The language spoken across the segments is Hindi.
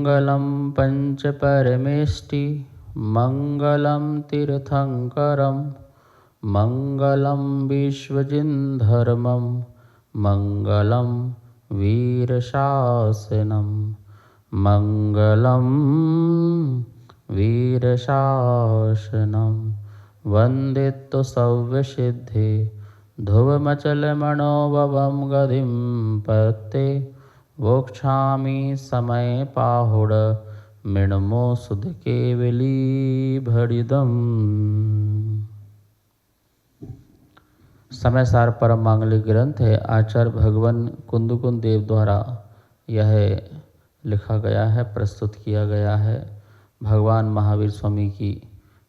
मङ्गलं पञ्चपरमेष्टि मङ्गलं तीर्थङ्करं मङ्गलं विश्वजिन्धर्मं मङ्गलं वीरशासनं मङ्गलं वीरशासनं वन्दे तु सव्यसिद्धे ध्रुवमचलमणोभवं गतिं पत्ते वोक्षामि समय पाहुड मृण्मो सुध केवली भरिदम। समय सार परम मांगलिक ग्रंथ है। आचार्य भगवान कुंदकुंद देव द्वारा यह लिखा गया है, प्रस्तुत किया गया है। भगवान महावीर स्वामी की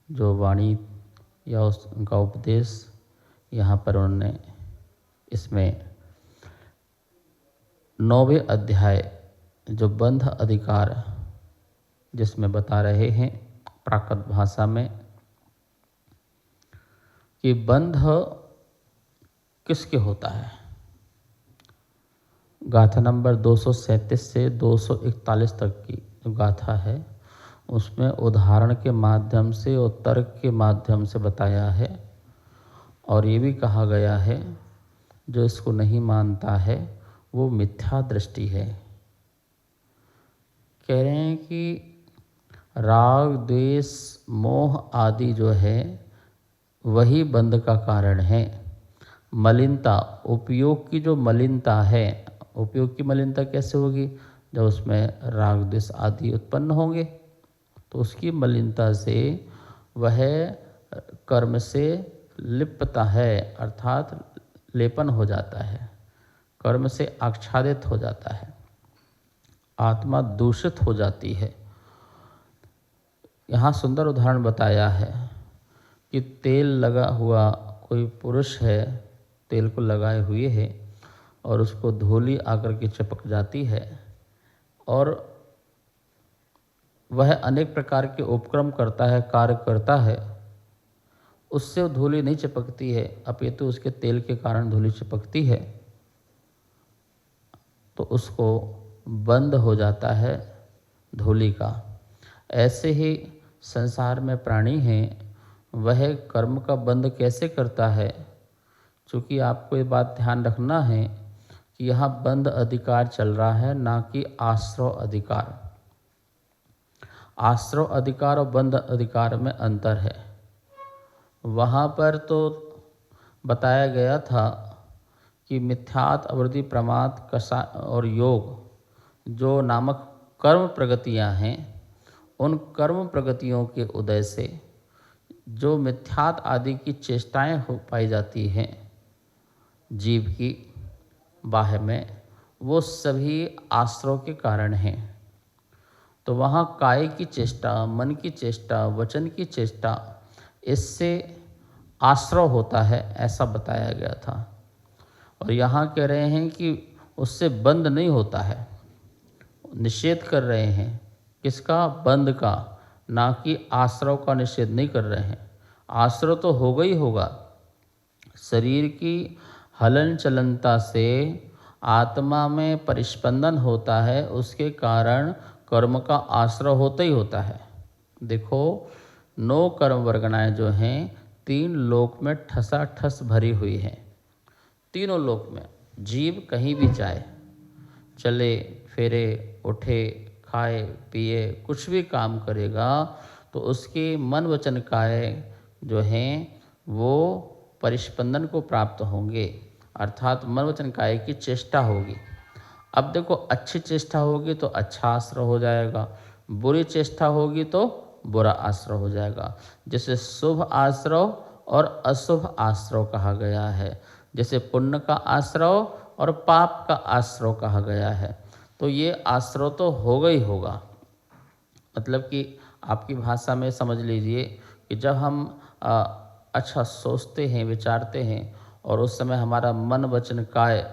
जो वाणी या उनका उपदेश यहाँ पर उन्होंने इसमें 9वें अध्याय जो बंध अधिकार जिसमें बता रहे हैं प्राकृत भाषा में कि बंध किसके होता है। गाथा नंबर 237 से 241 तक की जो गाथा है उसमें उदाहरण के माध्यम से और तर्क के माध्यम से बताया है। और ये भी कहा गया है जो इसको नहीं मानता है वो मिथ्या दृष्टि है। कह रहे हैं कि राग द्वेष मोह आदि जो है वही बंध का कारण है। मलिनता, उपयोग की जो मलिनता है, उपयोग की मलिनता कैसे होगी? जब उसमें राग द्वेष आदि उत्पन्न होंगे तो उसकी मलिनता से वह कर्म से लिप्तता है, अर्थात लेपन हो जाता है, कर्म से आच्छादित हो जाता है, आत्मा दूषित हो जाती है। यहाँ सुंदर उदाहरण बताया है कि तेल लगा हुआ कोई पुरुष है, तेल को लगाए हुए है और उसको धूली आकर के चिपक जाती है और वह अनेक प्रकार के उपक्रम करता है, कार्य करता है, उससे धूली नहीं चिपकती है, अपितु उसके तेल के कारण धूली चिपकती है तो उसको बंध हो जाता है धूली का। ऐसे ही संसार में प्राणी हैं, वह कर्म का बंध कैसे करता है? चूँकि आपको ये बात ध्यान रखना है कि यहाँ बंध अधिकार चल रहा है, ना कि आश्रव अधिकार। आश्रव अधिकार और बंध अधिकार में अंतर है। वहाँ पर तो बताया गया था कि मिथ्यात अवृद्धि प्रमाद कषा और योग जो नामक कर्म प्रगतियाँ हैं, उन कर्म प्रगतियों के उदय से जो मिथ्यात आदि की चेष्टाएं हो पाई जाती हैं जीव की बाह्य में, वो सभी आश्रव के कारण हैं। तो वहाँ काय की चेष्टा, मन की चेष्टा, वचन की चेष्टा, इससे आश्रव होता है, ऐसा बताया गया था। और यहाँ कह रहे हैं कि उससे बंध नहीं होता है, निषेध कर रहे हैं। किसका? बंध का, ना कि आश्रव का निषेध नहीं कर रहे हैं। आश्रव तो होगा ही होगा। शरीर की हलन चलनता से आत्मा में परिस्पंदन होता है, उसके कारण कर्म का आश्रव होता ही होता है। देखो 9 कर्म वर्गणाएँ जो हैं 3 लोक में ठसाठस भरी हुई हैं। तीनों लोक में जीव कहीं भी जाए, चले फिरे, उठे, खाए पिए, कुछ भी काम करेगा तो उसके मन वचन काय जो हैं वो परिस्पंदन को प्राप्त होंगे, अर्थात मन वचन काय की चेष्टा होगी। अब देखो अच्छी चेष्टा होगी तो अच्छा आश्रय हो जाएगा, बुरी चेष्टा होगी तो बुरा आश्रय हो जाएगा। जैसे शुभ आश्रय और अशुभ आश्रय कहा गया है, जैसे पुण्य का आश्रय और पाप का आश्रय कहा गया है। तो ये आश्रय तो होगा ही होगा। मतलब कि आपकी भाषा में समझ लीजिए कि जब हम अच्छा सोचते हैं, विचारते हैं और उस समय हमारा मन वचन काय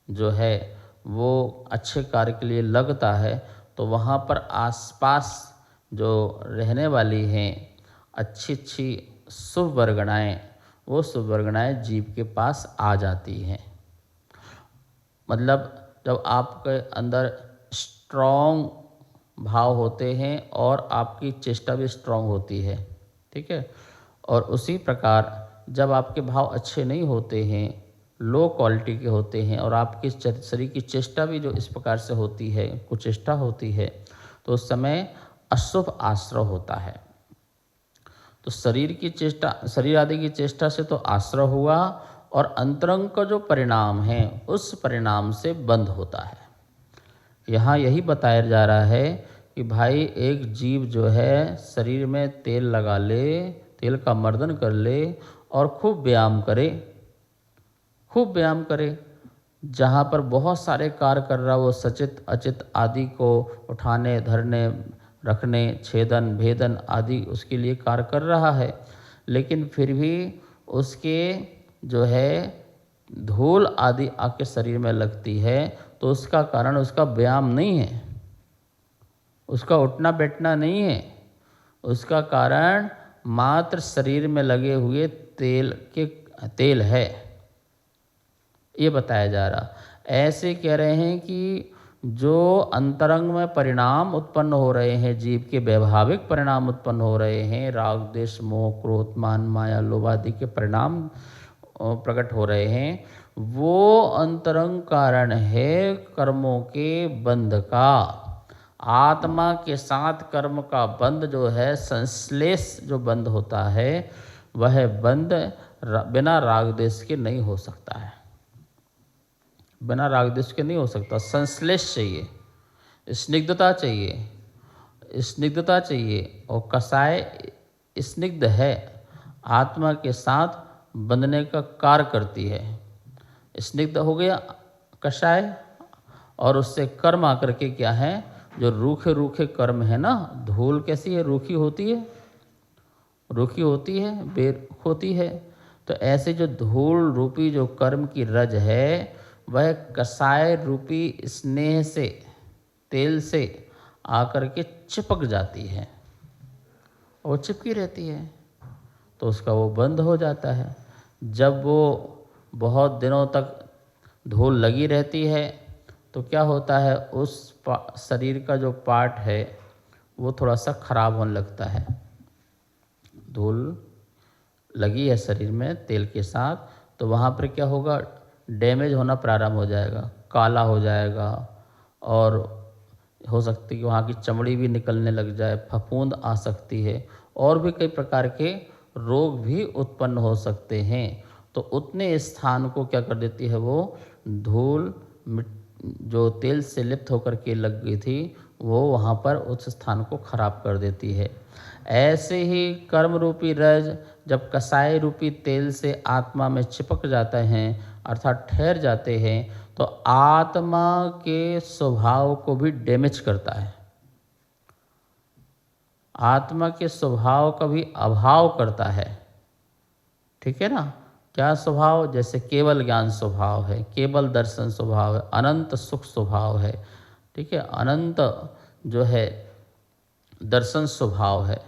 जो है वो अच्छे कार्य के लिए लगता है, तो वहाँ पर आसपास जो रहने वाली हैं अच्छी अच्छी शुभ वर्गणाएँ, वो शुभ वर्गणाएँ जीव के पास आ जाती हैं। मतलब जब आपके अंदर स्ट्रॉन्ग भाव होते हैं और आपकी चेष्टा भी स्ट्रांग होती है, ठीक है। और उसी प्रकार जब आपके भाव अच्छे नहीं होते हैं, लो क्वालिटी के होते हैं, और आपके शरीर की चेष्टा भी जो इस प्रकार से होती है, कुचेष्टा होती है, तो उस समय अशुभ आश्रय होता है। तो शरीर की चेष्टा, शरीर आदि की चेष्टा से तो आश्रय हुआ, और अंतरंग का जो परिणाम है उस परिणाम से बंध होता है। यहाँ यही बताया जा रहा है कि भाई एक जीव जो है शरीर में तेल लगा ले, तेल का मर्दन कर ले और खूब व्यायाम करे, खूब व्यायाम करे। जहाँ पर बहुत सारे कार्य कर रहा, वो सचित अचित आदि को उठाने, धरने, रखने, छेदन, भेदन आदि उसके लिए कार्य कर रहा है, लेकिन फिर भी उसके जो है धूल आदि आके शरीर में लगती है, तो उसका कारण उसका व्यायाम नहीं है, उसका उठना बैठना नहीं है, उसका कारण मात्र शरीर में लगे हुए तेल है, ये बताया जा रहा। ऐसे कह रहे हैं कि जो अंतरंग में परिणाम उत्पन्न हो रहे हैं, जीव के वैभाविक परिणाम उत्पन्न हो रहे हैं, राग द्वेष मोह क्रोध मान माया लोभ आदि के परिणाम प्रकट हो रहे हैं, वो अंतरंग कारण है कर्मों के बंध का। आत्मा के साथ कर्म का बंध जो है, संश्लेष जो बंध होता है, वह बंध बिना राग द्वेष के नहीं हो सकता है, बिना राग द्वेष के नहीं हो सकता। संश्लेष चाहिए, स्निग्धता चाहिए, स्निग्धता चाहिए, और कसाय स्निग्ध है, आत्मा के साथ बंधने का कार्य करती है। स्निग्ध हो गया कषाय, और उससे कर्म आकर के क्या है, जो रूखे रूखे कर्म है ना, धूल कैसी है, रूखी होती है, रूखी होती है, बेर होती है। तो ऐसे जो धूल रूपी जो कर्म की रज है, वह कसाय रूपी स्नेह से, तेल से आकर के चिपक जाती है, और चिपकी रहती है, तो उसका वो बंद हो जाता है। जब वो बहुत दिनों तक धूल लगी रहती है, तो क्या होता है, उस शरीर का जो पार्ट है वो थोड़ा सा खराब होने लगता है। धूल लगी है शरीर में तेल के साथ, तो वहाँ पर क्या होगा, डैमेज होना प्रारंभ हो जाएगा, काला हो जाएगा, और हो सकती है कि वहाँ की चमड़ी भी निकलने लग जाए, फफूंद आ सकती है, और भी कई प्रकार के रोग भी उत्पन्न हो सकते हैं। तो उतने स्थान को क्या कर देती है, वो धूल जो तेल से लिप्त होकर के लग गई थी, वो वहाँ पर उस स्थान को खराब कर देती है। ऐसे ही कर्म रूपी रज जब कसाय रूपी तेल से आत्मा में चिपक जाते हैं, अर्थात ठहर जाते हैं, तो आत्मा के स्वभाव को भी डैमेज करता है, आत्मा के स्वभाव का भी अभाव करता है, ठीक है ना। क्या स्वभाव, जैसे केवल ज्ञान स्वभाव है, केवल दर्शन स्वभाव है, अनंत सुख स्वभाव है, ठीक है, अनंत जो है दर्शन स्वभाव है,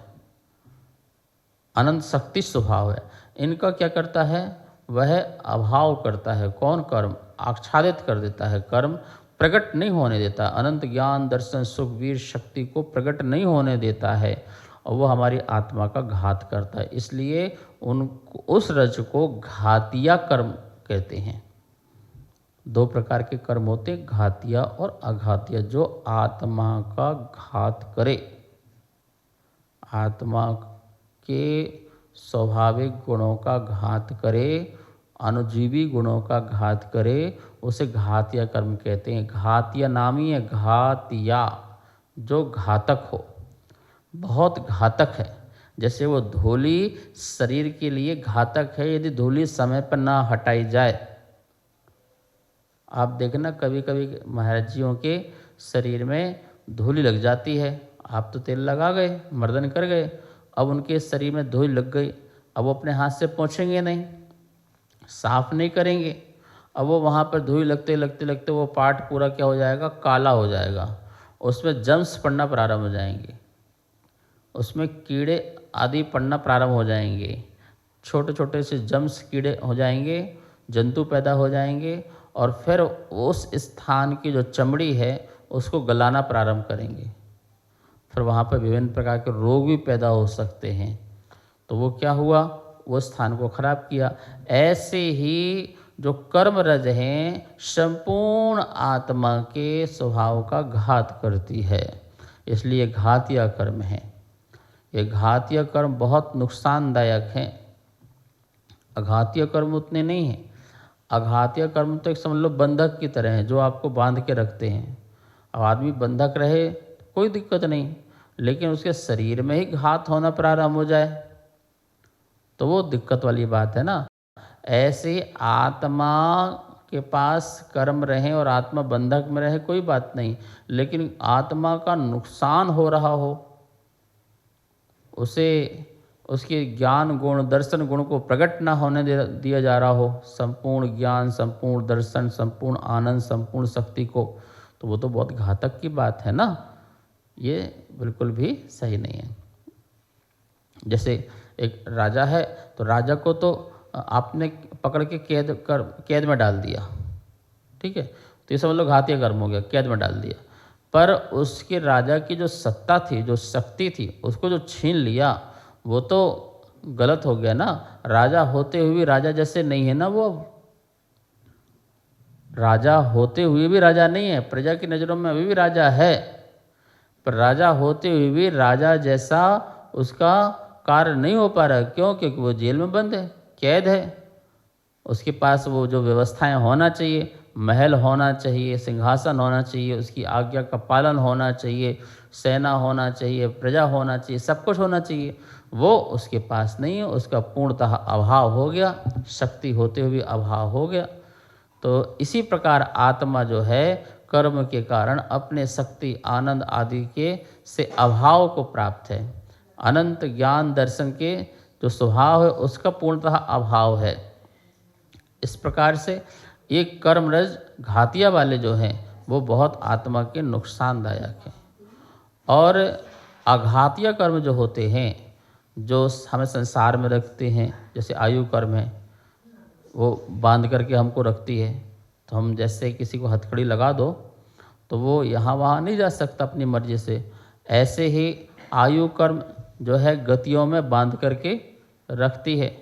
अनंत शक्ति स्वभाव है। इनका क्या करता है, वह अभाव करता है। कौन? कर्म आच्छादित कर देता है, कर्म प्रकट नहीं होने देता, अनंत ज्ञान दर्शन सुख वीर शक्ति को प्रकट नहीं होने देता है, और वो हमारी आत्मा का घात करता है। इसलिए उस रज को घातिया कर्म कहते हैं। दो प्रकार के कर्म होते हैं, घातिया और अघातिया। जो आत्मा का घात करे, आत्मा के स्वाभाविक गुणों का घात करे, अनुजीवी गुणों का घात करे, उसे घातिया कर्म कहते हैं। घातिया नामी है, घातिया जो घातक हो, बहुत घातक है। जैसे वो धूली शरीर के लिए घातक है, यदि धूली समय पर ना हटाई जाए। आप देखना कभी कभी महाराज जियों के शरीर में धूली लग जाती है, आप तो तेल लगा गए, मर्दन कर गए, अब उनके शरीर में धूल लग गई, अब वो अपने हाथ से पोंछेंगे नहीं, साफ नहीं करेंगे, अब वो वहाँ पर धूल लगते लगते लगते वो पार्ट पूरा क्या हो जाएगा, काला हो जाएगा, उसमें जम्स पड़ना प्रारंभ हो जाएंगे, उसमें कीड़े आदि पड़ना प्रारंभ हो जाएंगे, छोटे छोटे से जम्स कीड़े हो जाएंगे, जंतु पैदा हो जाएंगे, और फिर उस स्थान की जो चमड़ी है उसको गलाना प्रारंभ करेंगे, फिर वहाँ पर विभिन्न प्रकार के रोग भी पैदा हो सकते हैं। तो वो क्या हुआ, वो स्थान को खराब किया। ऐसे ही जो कर्म रज हैं संपूर्ण आत्मा के स्वभाव का घात करती है, इसलिए घातीय कर्म है। ये घातीय कर्म बहुत नुकसानदायक हैं। अघातीय कर्म उतने नहीं हैं। अघातीय कर्म तो एक समझ लो बंधक की तरह है, जो आपको बांध के रखते हैं। अब आदमी बंधक रहे कोई दिक्कत नहीं, लेकिन उसके शरीर में ही घात होना प्रारंभ हो जाए तो वो दिक्कत वाली बात है ना। ऐसे आत्मा के पास कर्म रहे और आत्मा बंधक में रहे कोई बात नहीं, लेकिन आत्मा का नुकसान हो रहा हो, उसे उसके ज्ञान गुण दर्शन गुण को प्रकट ना होने दिया जा रहा हो, संपूर्ण ज्ञान संपूर्ण दर्शन संपूर्ण आनंद संपूर्ण शक्ति को, तो वो तो बहुत घातक की बात है ना। ये बिल्कुल भी सही नहीं है। जैसे एक राजा है, तो राजा को तो आपने पकड़ के कैद में डाल दिया, ठीक है, तो ये समझ लो घातीय कर्म हो गया, कैद में डाल दिया। पर उसके राजा की जो सत्ता थी, जो शक्ति थी, उसको जो छीन लिया, वो तो गलत हो गया ना। राजा होते हुए भी राजा जैसे नहीं है ना वो। राजा होते हुए भी राजा नहीं है, प्रजा की नज़रों में अभी भी राजा है, पर राजा होते हुए भी राजा जैसा उसका कार्य नहीं हो पा रहा। क्यों? क्योंकि वो जेल में बंद है, कैद है। उसके पास वो जो व्यवस्थाएं होना चाहिए, महल होना चाहिए, सिंहासन होना चाहिए, उसकी आज्ञा का पालन होना चाहिए, सेना होना चाहिए, प्रजा होना चाहिए, सब कुछ होना चाहिए, वो उसके पास नहीं है। उसका पूर्णतः अभाव हो गया, शक्ति होते हुए अभाव हो गया। तो इसी प्रकार आत्मा जो है कर्म के कारण अपने शक्ति आनंद आदि के से अभाव को प्राप्त है। अनंत ज्ञान दर्शन के जो स्वभाव है उसका पूर्णतः अभाव है। इस प्रकार से ये कर्म रज घातिया वाले जो हैं वो बहुत आत्मा के नुकसानदायक हैं। और अघातीय कर्म जो होते हैं, जो हमें संसार में रखते हैं, जैसे आयु कर्म है, वो बांध करके हमको रखती है। तो हम जैसे किसी को हथकड़ी लगा दो तो वो यहाँ वहाँ नहीं जा सकता अपनी मर्जी से। ऐसे ही आयु कर्म जो है गतियों में बांध करके रखती है,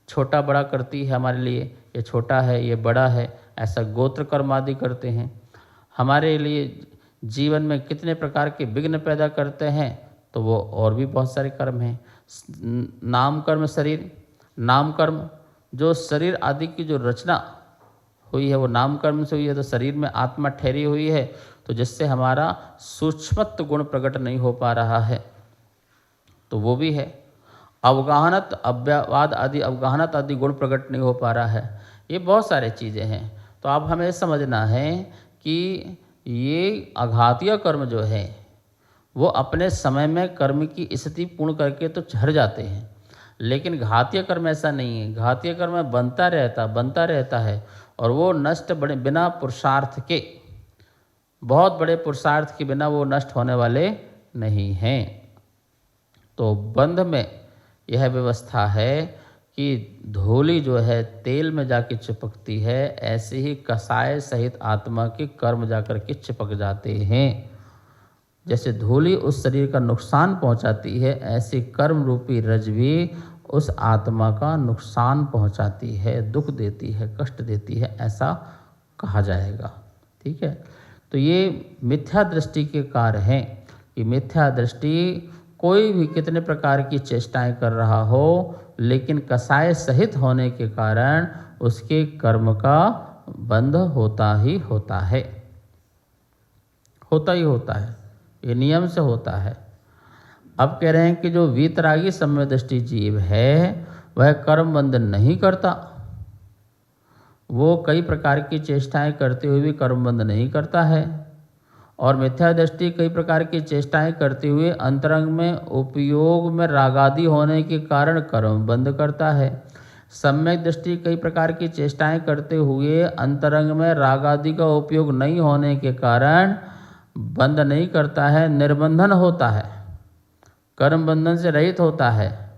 छोटा बड़ा करती है हमारे लिए, ये छोटा है ये बड़ा है, ऐसा गोत्र कर्म आदि करते हैं। हमारे लिए जीवन में कितने प्रकार के विघ्न पैदा करते हैं, तो वो और भी बहुत सारे कर्म हैं। नाम कर्म शरीर, नाम कर्म जो शरीर आदि की जो रचना हुई है वो नाम कर्म से हुई है। तो शरीर में आत्मा ठहरी हुई है, तो जिससे हमारा सूक्ष्मत्व गुण प्रकट नहीं हो पा रहा है, तो वो भी है। अवगाहनत अव्यवाद आदि अवगाहनत आदि गुण प्रकट नहीं हो पा रहा है। ये बहुत सारे चीज़ें हैं। तो अब हमें समझना है कि ये अघातीय कर्म जो है वो अपने समय में कर्म की स्थिति पूर्ण करके तो झड़ जाते हैं, लेकिन घातीय कर्म ऐसा नहीं है। घातीय कर्म बनता रहता है और वो नष्ट बिना पुरुषार्थ के, बहुत बड़े पुरुषार्थ के बिना वो नष्ट होने वाले नहीं हैं। तो बंध में यह व्यवस्था है कि धूली जो है तेल में जाके चिपकती है, ऐसे ही कसाय सहित आत्मा के कर्म जाकर के चिपक जाते हैं। जैसे धूली उस शरीर का नुकसान पहुंचाती है, ऐसे कर्म रूपी रज भी उस आत्मा का नुकसान पहुंचाती है, दुख देती है, कष्ट देती है, ऐसा कहा जाएगा। ठीक है, तो ये मिथ्या दृष्टि के कार्य हैं कि मिथ्या दृष्टि कोई भी कितने प्रकार की चेष्टाएं कर रहा हो, लेकिन कसाय सहित होने के कारण उसके कर्म का बंध होता ही होता है, ये नियम से होता है। अब कह रहे हैं कि जो वीतरागी सम्यक दृष्टि जीव है वह कर्म बंधन नहीं करता, वो कई प्रकार की चेष्टाएं करते हुए भी कर्म बंध नहीं करता है। और मिथ्या दृष्टि कई प्रकार की चेष्टाएं करते हुए अंतरंग में उपयोग में रागादि होने के कारण कर्म बंध करता है। सम्यक दृष्टि कई प्रकार की चेष्टाएं करते हुए अंतरंग में रागादि का उपयोग नहीं होने के कारण बंध नहीं करता है, निर्बंधन होता है, कर्म बंधन से रहित होता है,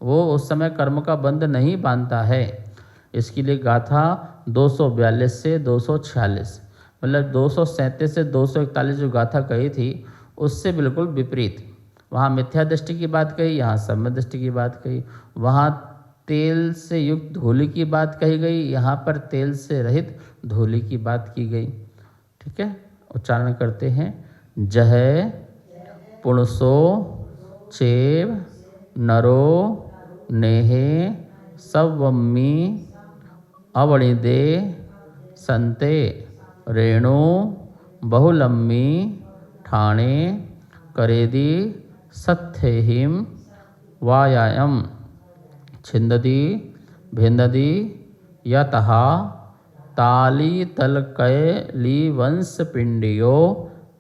वो उस समय कर्म का बंध नहीं बांधता है। इसके लिए गाथा 242 से 246, मतलब 237 से 241 जो गाथा कही थी उससे बिल्कुल विपरीत वहाँ मिथ्या दृष्टि की बात कही, यहाँ सम्यक दृष्टि की बात कही। वहाँ तेल से युक्त धूलि की बात कही गई, यहाँ पर तेल से रहित धूलि की बात की गई। ठीक है, उच्चारण करते हैं। जह पुणसो चेव नरो नेहे सवम्मी अवणिदे संते रेणु बहुलम्मी ठाणे करेदि सत्थेहिम वायायम छिंदति भिंदति यतः तालीतलकैलीवंशपिण्डियो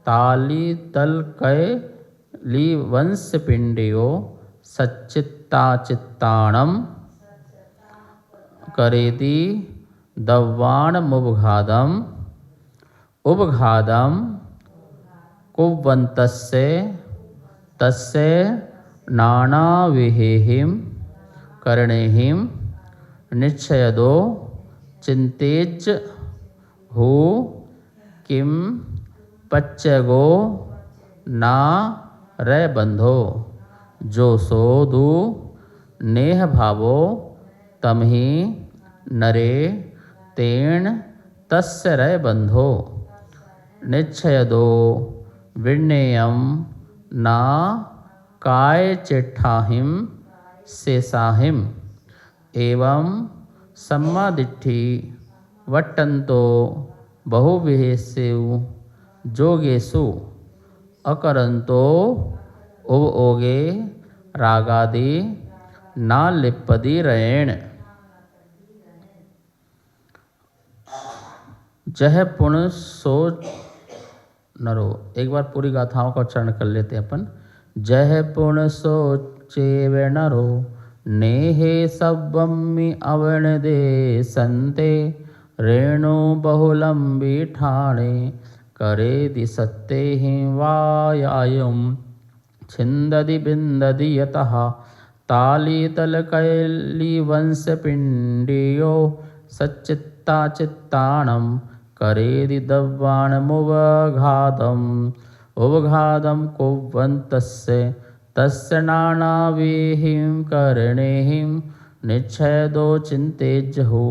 तालीतलकैलीवंशपिण्डियो सच्चित्ताचित्ताणं करेति दव्वाणमुपघातम् उपघातम् कुर्वन्तस्य तस्य नानाविहेहिं करणेहिं निश्चयदो चिंतेज हो किम पच्चगो ना रे बंधो जो सो दू नेह भावो तमहि नरे तेण तस्य रे बंधो निश्चयदो विण्ययम ना काय चेठाहिम शेषाहिम एवं सम्मादिट्ठी वट्टन्तो बहुविहेषु जोगेषु अकरन्तो उवओगे रागादि ना लिप्पदि रयेण। जह पुण सो नरो, एक बार पूरी गाथाओं का उच्चारण कर लेते हैं अपन। जह पुण सो चेव नरो नेहे सब्बम्मि अवणदे संते रेणु बहुलंबी ठाणे करेदि सत्तेहि वायायम छिंददि बिंददि यतः तालीतलकैलीवंशपिण्डियो सच्चित्ताचित्ताणं करेदि दव्वाणमुपघातम् उपघातं कुर्वन्तस्य तस्य नानाविहिं करणेहिं निच्छेदो चिंतेज्जहु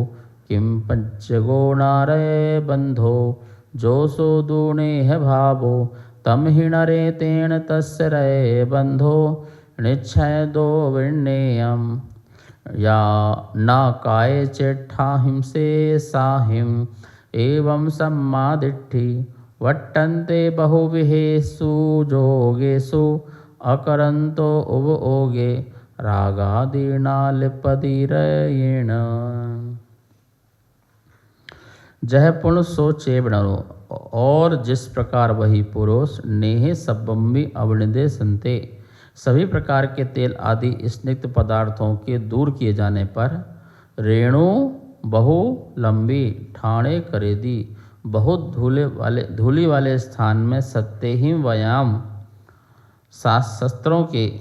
किं पंचगो नारे बंधो जो सो दूणेह भावो तम हि नरे तेण तस्य रे बंधो निच्छेदो विण्येयम या न काय चेट्ठाहिं शेषाहिम एवं सम्मादिट्ठी वट्टन्ते बहुविहेषु जोगेषु अकरन्तो उवओगे रागादीना लिप्पदि रयेण। जह पुण सो चेव नरो, और जिस प्रकार वही पुरुष नेह सब्बम्बी अवनिदे संते, सभी प्रकार के तेल आदि स्निग्ध पदार्थों के दूर किए जाने पर रेणु बहु लंबी ठाणे करेदी बहुत धूलि वाले स्थान में सत्ते ही व्यायाम शस्त्रों के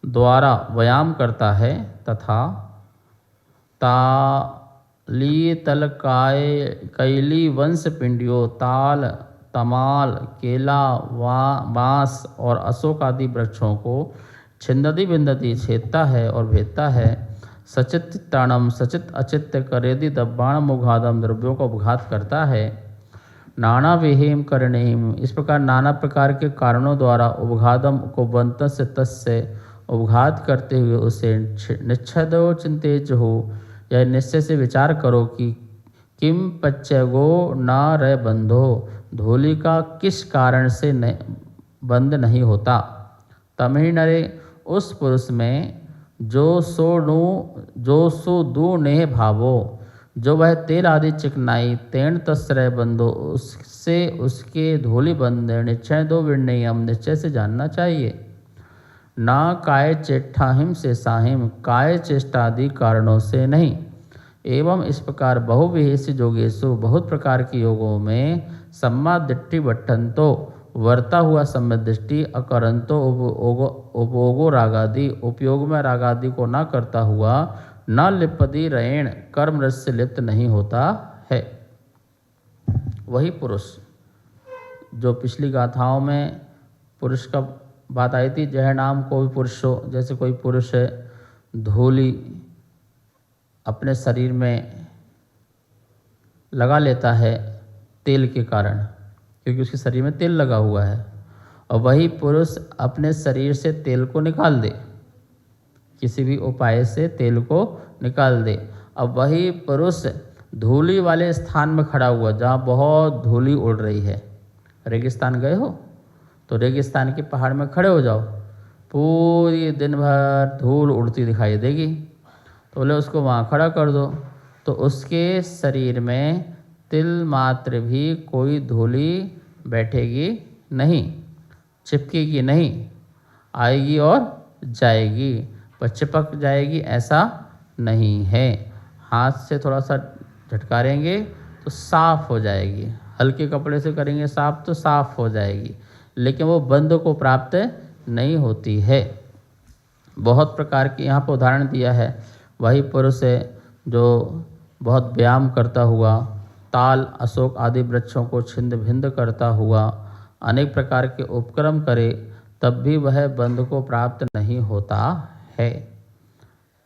द्वारा व्यायाम करता है तथा तालीतलकाय कैली वंश पिंडियों ताल तमाल केला बांस और अशोक आदि वृक्षों को छिंदती बिंदती छेदता है और भेदता है। सचित ताणम सचित अचित करेदि दब्बाण मुघादम द्रव्यों का उपघात करता है। नाना विहेम करणेहिम, इस प्रकार नाना प्रकार के कारणों द्वारा उपघातम को बंत से तस्य उपघात करते हुए उसे निच्छदो चिंतेज हो, यह निश्चय से विचार करो कि किम पच्चगो न रह बंधो, धूलि का किस कारण से बंद नहीं होता। तमिह नरे, उस पुरुष में जो सो दू नेह भावो, जो वह तेल आदि चिकनाई तेण तस्रय बंधो, उससे उसके धूलि बंध निश्चय दो विण्यम, निश्चय से जानना चाहिए। ना काय चेष्टाहिम से साहिम, काय चेष्टादि कारणों से नहीं। एवं इस प्रकार बहुविहेषि जोगेशु, बहुत प्रकार के योगों में सम्मा दिट्ठी वट्टंतो, वर्ता हुआ सम्यक दृष्टि, अकरंतो उपयोगो रागादि, उपयोग में रागादि को न करता हुआ, न लिप्पदि रयेण, कर्म रस से लिप्त नहीं होता है। वही पुरुष जो पिछली गाथाओं में पुरुष का बात आई थी जह नाम कोई पुरुष हो, जैसे कोई पुरुष है धूली अपने शरीर में लगा लेता है तेल के कारण, क्योंकि उसके शरीर में तेल लगा हुआ है, और वही पुरुष अपने शरीर से तेल को निकाल दे, किसी भी उपाय से तेल को निकाल दे। अब वही पुरुष धूली वाले स्थान में खड़ा हुआ जहाँ बहुत धूली उड़ रही है, रेगिस्तान गए हो तो रेगिस्तान के पहाड़ में खड़े हो जाओ, पूरी दिन भर धूल उड़ती दिखाई देगी, तो बोले उसको वहाँ खड़ा कर दो, तो उसके शरीर में तिल मात्र भी कोई धूली बैठेगी नहीं, चिपकेगी नहीं, आएगी और जाएगी, पर चिपक जाएगी ऐसा नहीं है। हाथ से थोड़ा सा झटकारेंगे तो साफ़ हो जाएगी, हल्के कपड़े से करेंगे साफ़ तो साफ़ हो जाएगी, लेकिन वो बंध को प्राप्त नहीं होती है। बहुत प्रकार के यहाँ पर उदाहरण दिया है। वही पुरुष है जो बहुत व्यायाम करता हुआ, ताल अशोक आदि वृक्षों को छिंद भिंद करता हुआ अनेक प्रकार के उपक्रम करे, तब भी वह बंध को प्राप्त नहीं होता है।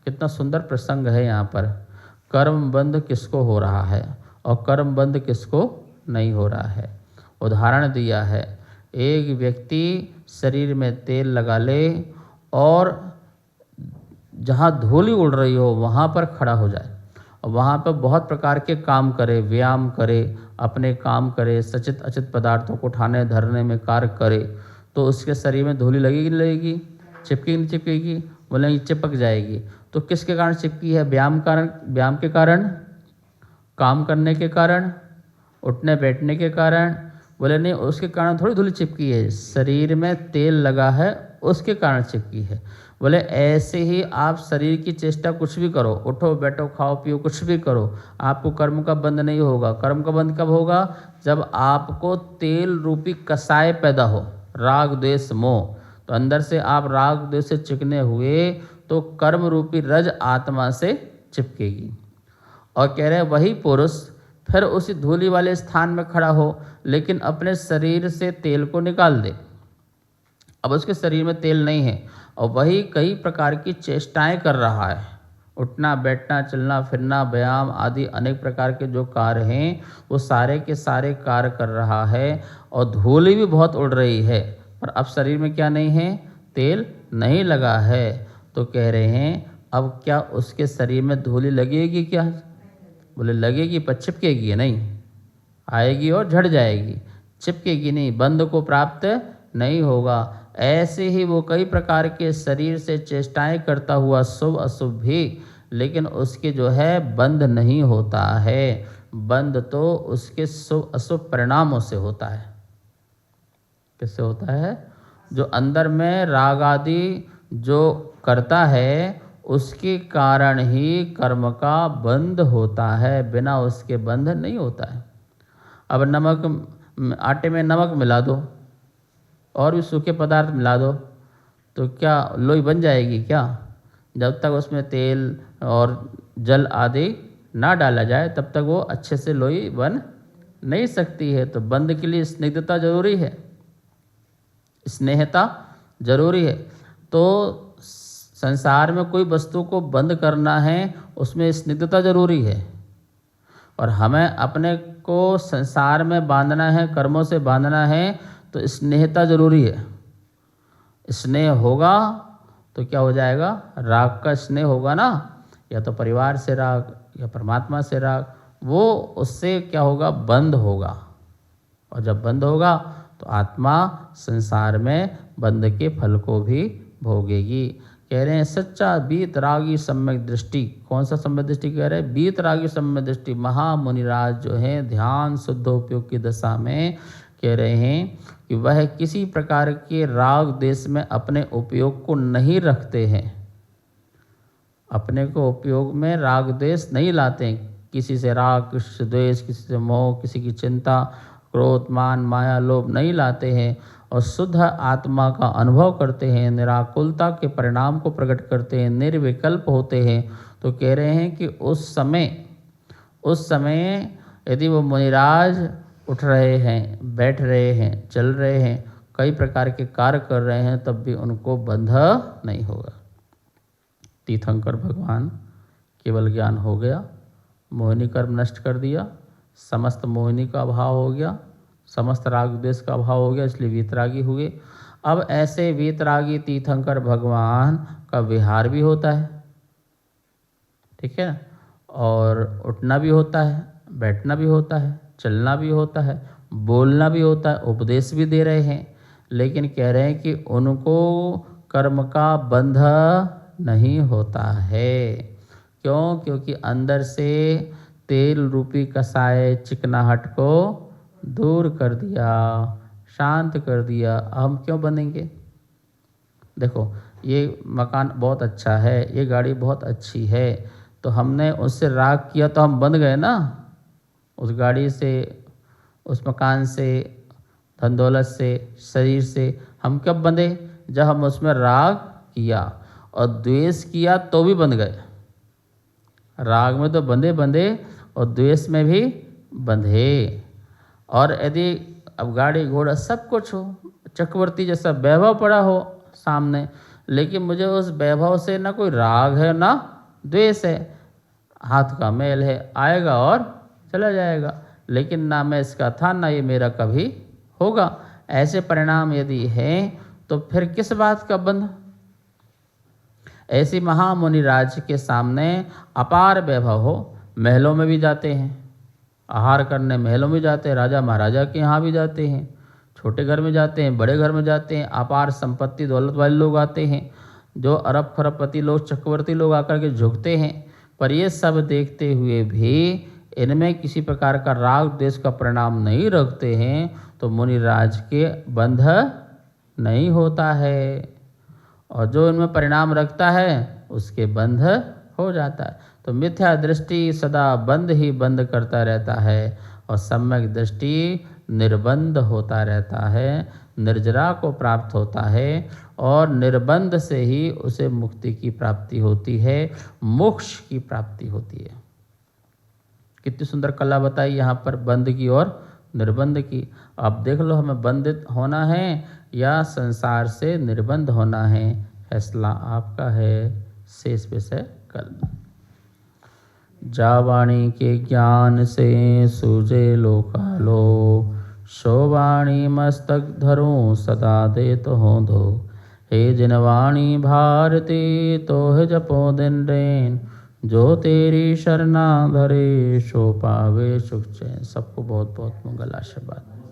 कितना सुंदर प्रसंग है यहाँ पर। कर्म बंध किसको हो रहा है और कर्म बंध किसको नहीं हो रहा है। उदाहरण दिया है, एक व्यक्ति शरीर में तेल लगा ले और जहाँ धूली उड़ रही हो वहाँ पर खड़ा हो जाए, और वहाँ पर बहुत प्रकार के काम करे, व्यायाम करे, अपने काम करे, सचित अचित पदार्थों को उठाने धरने में कार्य करे, तो उसके शरीर में धूली लगेगी नहीं लगेगी, चिपकेगी नहीं चिपकेगी, बोले चिपक जाएगी। तो किसके कारण चिपकी है? व्यायाम के कारण, काम करने के कारण, उठने बैठने के कारण। बोले नहीं, उसके कारण थोड़ी धूली चिपकी है, शरीर में तेल लगा है उसके कारण चिपकी है। बोले ऐसे ही आप शरीर की चेष्टा कुछ भी करो, उठो बैठो खाओ पियो कुछ भी करो, आपको कर्म का बंध नहीं होगा। कर्म का बंध कब होगा? जब आपको तेल रूपी कसाय पैदा हो, राग द्वेष मोह। तो अंदर से आप राग द्वेष से चिकने हुए तो कर्म रूपी रज आत्मा से चिपकेगी। और कह रहे वही पुरुष फिर उसी धूली वाले स्थान में खड़ा हो, लेकिन अपने शरीर से तेल को निकाल दे। अब उसके शरीर में तेल नहीं है और वही कई प्रकार की चेष्टाएं कर रहा है, उठना बैठना चलना फिरना व्यायाम आदि अनेक प्रकार के जो कार्य हैं वो सारे के सारे कार्य कर रहा है, और धूली भी बहुत उड़ रही है, पर अब शरीर में क्या नहीं है? तेल नहीं लगा है। तो कह रहे हैं अब क्या उसके शरीर में धूली लगेगी क्या? बोले लगेगी पर चिपकेगी नहीं, आएगी और झड़ जाएगी, चिपकेगी नहीं, बंध को प्राप्त नहीं होगा। ऐसे ही वो कई प्रकार के शरीर से चेष्टाएं करता हुआ शुभ अशुभ भी, लेकिन उसके जो है बंध नहीं होता है। बंध तो उसके शुभ अशुभ परिणामों से होता है। किससे होता है? जो अंदर में राग आदि जो करता है उसके कारण ही कर्म का बंध होता है, बिना उसके बंध नहीं होता है। अब नमक, आटे में नमक मिला दो और भी सूखे पदार्थ मिला दो तो क्या लोई बन जाएगी क्या? जब तक उसमें तेल और जल आदि ना डाला जाए तब तक वो अच्छे से लोई बन नहीं सकती है। तो बंध के लिए स्निग्धता जरूरी है, स्नेहता जरूरी है। तो संसार में कोई वस्तु को बंद करना है उसमें स्निग्धता जरूरी है, और हमें अपने को संसार में बांधना है, कर्मों से बांधना है तो स्नेहता जरूरी है। स्नेह होगा तो क्या हो जाएगा? राग का स्नेह होगा ना, या तो परिवार से राग या परमात्मा से राग, वो उससे क्या होगा? बंध होगा। और जब बंध होगा तो आत्मा संसार में बंध के फल को भी भोगेगी। कह रहे हैं सच्चा बीतरागी सम्यक दृष्टि। कौन सा सम्यक दृष्टि कह रहे हैं? बीतरागी सम्यक दृष्टि। महामुनिराज जो है ध्यान शुद्ध उपयोग की दशा में कह रहे हैं कि वह किसी प्रकार के राग देश में अपने उपयोग को नहीं रखते हैं, अपने को उपयोग में राग देश नहीं लाते हैं। किसी से राग, किसी से द्वेष, किसी से मोह, किसी की चिंता, क्रोध, मान, माया, लोभ नहीं लाते हैं, और शुद्ध आत्मा का अनुभव करते हैं, निराकुलता के परिणाम को प्रकट करते हैं, निर्विकल्प होते हैं। तो कह रहे हैं कि उस समय यदि वो मुनिराज उठ रहे हैं, बैठ रहे हैं, चल रहे हैं, कई प्रकार के कार्य कर रहे हैं तब भी उनको बंध नहीं होगा। तीर्थंकर भगवान केवल ज्ञान हो गया, मोहिनी कर्म नष्ट कर दिया, समस्त मोहिनी का अभाव हो गया, समस्त राग द्वेष का अभाव हो गया, इसलिए वीतरागी हुए। अब ऐसे वीतरागी तीर्थंकर भगवान का विहार भी होता है, ठीक है, और उठना भी होता है, बैठना भी होता है, चलना भी होता है, बोलना भी होता है, उपदेश भी दे रहे हैं, लेकिन कह रहे हैं कि उनको कर्म का बंध नहीं होता है। क्यों? क्योंकि अंदर से तेल रूपी कसाय चिकनाहट को दूर कर दिया, शांत कर दिया। हम क्यों बनेंगे? देखो, ये मकान बहुत अच्छा है, ये गाड़ी बहुत अच्छी है, तो हमने उससे राग किया तो हम बन गए ना, उस गाड़ी से, उस मकान से, धन दौलत से, शरीर से। हम कब बंधे? जब हम उसमें राग किया और द्वेष किया तो भी बंध गए। राग में तो बंधे बंधे और द्वेष में भी बंधे। और यदि अब गाड़ी घोड़ा सब कुछ हो, चक्रवर्ती जैसा वैभव पड़ा हो सामने, लेकिन मुझे उस वैभव से ना कोई राग है ना द्वेष है, हाथ का मैल है, आएगा और चला जाएगा, लेकिन ना मैं इसका था ना ये मेरा कभी होगा, ऐसे परिणाम यदि हैं तो फिर किस बात का बंध? ऐसी महामुनि राज के सामने अपार वैभव हो, महलों में भी जाते हैं, आहार करने महलों में जाते हैं, राजा महाराजा के यहाँ भी जाते हैं, छोटे घर में जाते हैं, बड़े घर में जाते हैं, अपार संपत्ति दौलत वाले लोग आते हैं, जो अरब खरबपति लोग, चक्रवर्ती लोग आकर के झुकते हैं। पर ये सब देखते हुए भी इनमें किसी प्रकार का राग द्वेष का परिणाम नहीं रखते हैं, तो मुनिराज के बंध नहीं होता है, और जो इनमें परिणाम रखता है उसके बंध हो जाता है। तो मिथ्या दृष्टि सदा बंध ही बंध करता रहता है, और सम्यक दृष्टि निर्बंध होता रहता है, निर्जरा को प्राप्त होता है, और निर्बंध से ही उसे मुक्ति की प्राप्ति होती है, मोक्ष की प्राप्ति होती है। कितनी सुंदर कला बताई यहाँ पर बंध की और निर्बंध की। अब देख लो, हमें बंधित होना है या संसार से निर्बंध होना है, फैसला आपका है। शेष विषय कल। जावाणी के ज्ञान से सूझे लोकालो, शोवाणी मस्तक धरूं सदा दे तो हो दो। हे जिनवाणी भारती तो है जपो दिन रैन, जो तेरी शरणा धरे सो पावे सुख चैन। सबको बहुत बहुत मंगल आशीर्वाद।